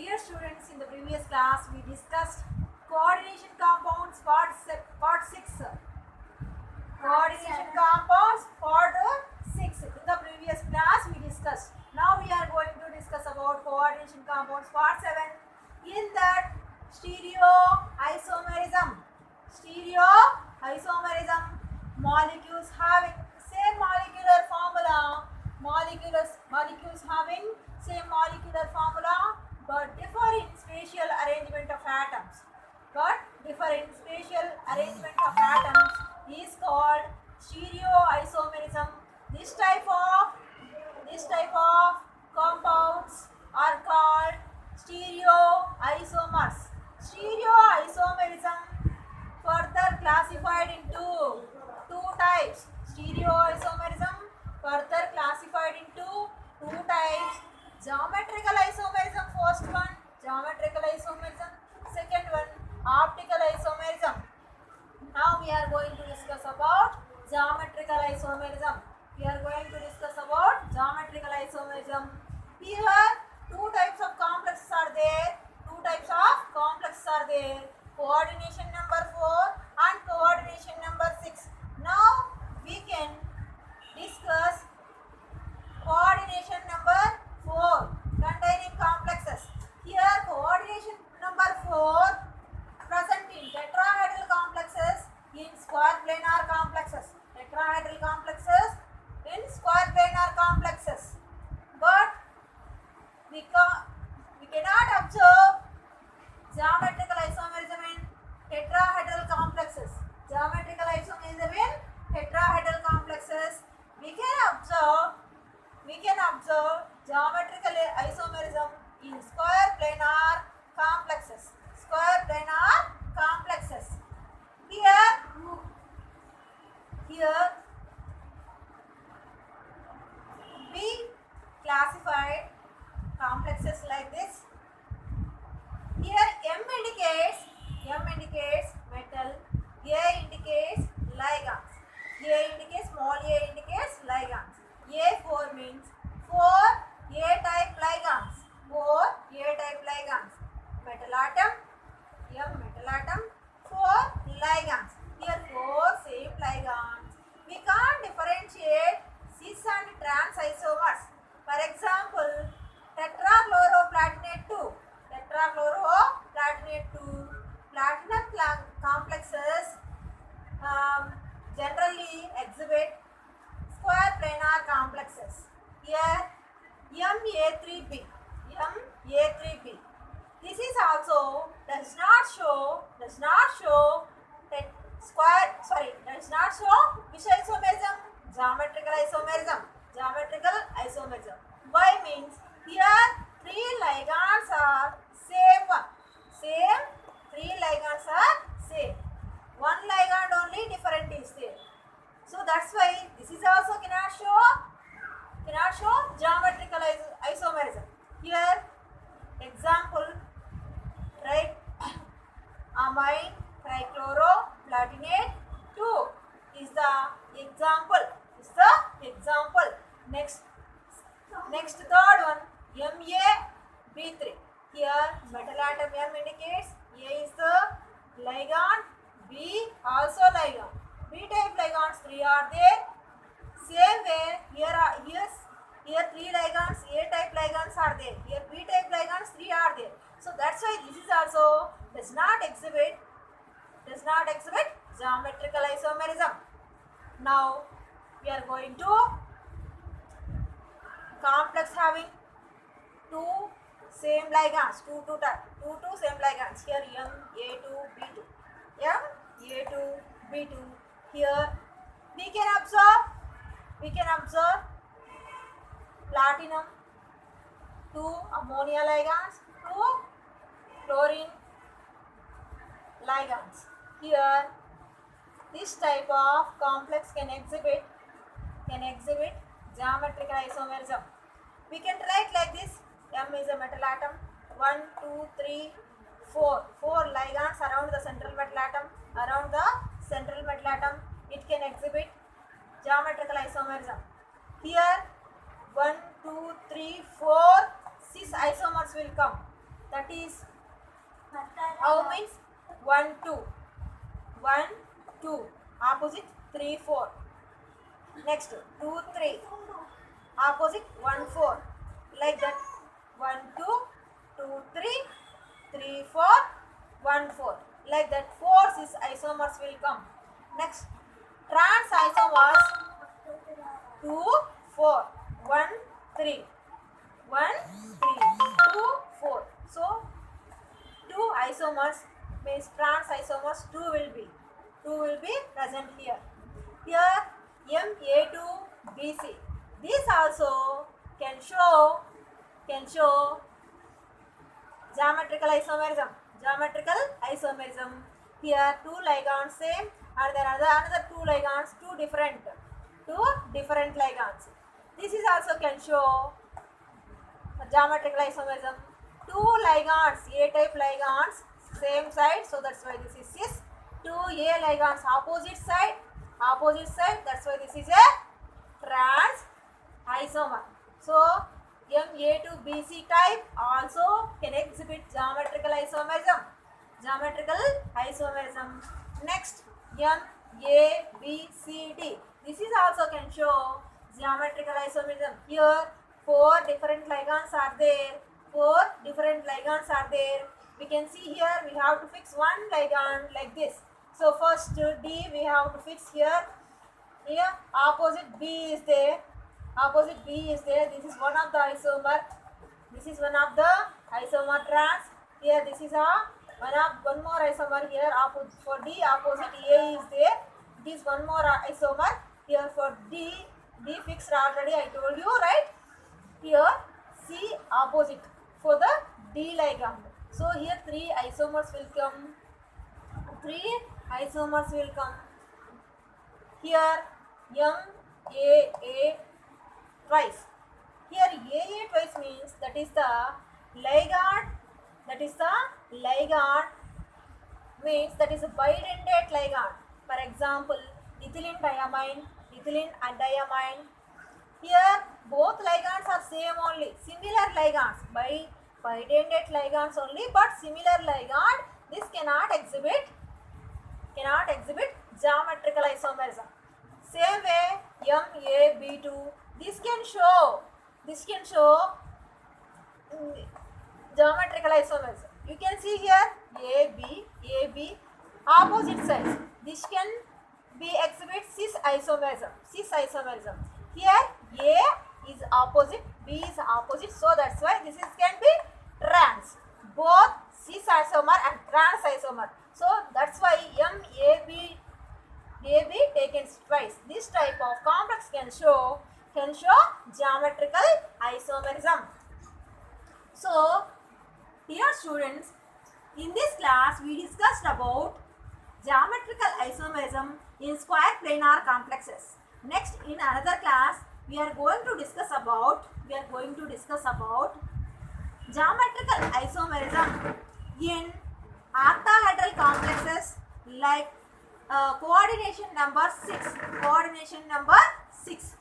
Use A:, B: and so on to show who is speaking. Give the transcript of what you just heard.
A: Dear students, in the previous class we discussed coordination compounds part 6. Coordination compounds part 6. In the previous class we discussed. Now we are going to discuss about coordination compounds part 7. In that, stereoisomerism. Stereoisomerism, molecules having same molecular formula. Molecules having same molecular formula but differ in spatial arrangement of atoms. Is called stereoisomerism. This type of compounds are called stereoisomers. Stereoisomerism further classified into two types. Stereoisomerism further classified into two types. Geometrical isomerism, first one. Geometrical isomerism, second one. Optical isomerism. Now we are going to discuss about geometrical isomerism. Here two types of complexes are there. Coordination number 4 and coordination number 6. Now we can discuss coordination number 4 containing complexes. Here coordination number 4 present in tetrahedral complexes, in square planar complexes. But we cannot observe geometrical isomerism in tetrahedral complexes. We can observe geometrical isomerism in square planar complexes. Here we classified complexes like this. Here M indicates metal, A indicates ligands. Small a indicates ligands. A4 means 4 A-type ligands. Metal atom, M metal atom, 4 ligands. Here 4 same ligands. We can't differentiate cis and trans isomers. For example, tetrachloroplatinate 2. Platinum complexes generally exhibit square planar complexes. Here Ma3b. This is also does not show which isomerism? Geometrical isomerism. Why means here 3 ligands are same. One ligand only different is there. So that's why this is also cannot show geometrical isomerism. Here example, right? Amine trichloroplatinate 2 is the example. Next third one, Ma3. Here metal atom M indicates A is the ligand, B also ligand. B-type ligands 3 are there. Same way here 3 ligands, A-type ligands are there. Here B-type ligands 3 are there. So that's why this is also does not exhibit geometrical isomerism. Now we are going to complex having two same ligands. Two same ligands. Here Ma2B2. Here we can observe platinum, 2 ammonia ligands, 2 chlorine ligands. Here this type of complex can exhibit geometrical isomerism. We can write like this. M is a metal atom. 1, 2, 3, 4. 4 ligands around the central metal atom. It can exhibit geometrical isomerism. Here 1, 2, 3, 4 cis isomers will come. That is how means 1 2. 1 2. Opposite 3 4. Next 2 3. Opposite 1 4. Like that. 1 2 2 3 3 4 1 4. Like that. 4 is isomers will come. Next trans isomers 2 4 1 3 1 3 2 4. So 2 isomers means trans isomers 2 will be present here. Here Ma2BC. This also can show geometrical isomerism. Here 2 ligands same and then another 2 ligands, two different ligands. This is also can show geometrical isomerism. 2 ligands, A-type ligands, same side, so that's why this is cis. 2 A ligands, opposite side, that's why this is a trans isomer. So Ma2BC type also can exhibit geometrical isomerism. Next MABCD. This is also can show geometrical isomerism. Here 4 different ligands are there. We can see here we have to fix one ligand like this. So first D we have to fix here. Here opposite B is there. This is one of the isomer. Trans. Here this is one more isomer here. For D opposite A is there. It is one more isomer. Here for D fixed already, I told you, right? Here C opposite for the D ligand. So here 3 isomers will come. Here AA twice. Here AA twice means that is the ligand. Means that is a bidentate ligand. For example, ethylene and diamine. Here both ligands are same only, similar ligands, bidentate ligands only, but similar ligand. This cannot exhibit geometrical isomerism. Same way MAB2. This can show geometrical isomerism. You can see here AB opposite sides. This can be exhibit cis isomerism. Here A is opposite, B is opposite, so that's why this can be trans. Both cis isomer and trans isomer. So that's why MAB taken twice. This type of complex can show geometrical isomerism. So dear students, in this class we discussed about geometrical isomerism in square planar complexes. Next, in another class we are going to discuss about geometrical isomerism in octahedral complexes like coordination number 6.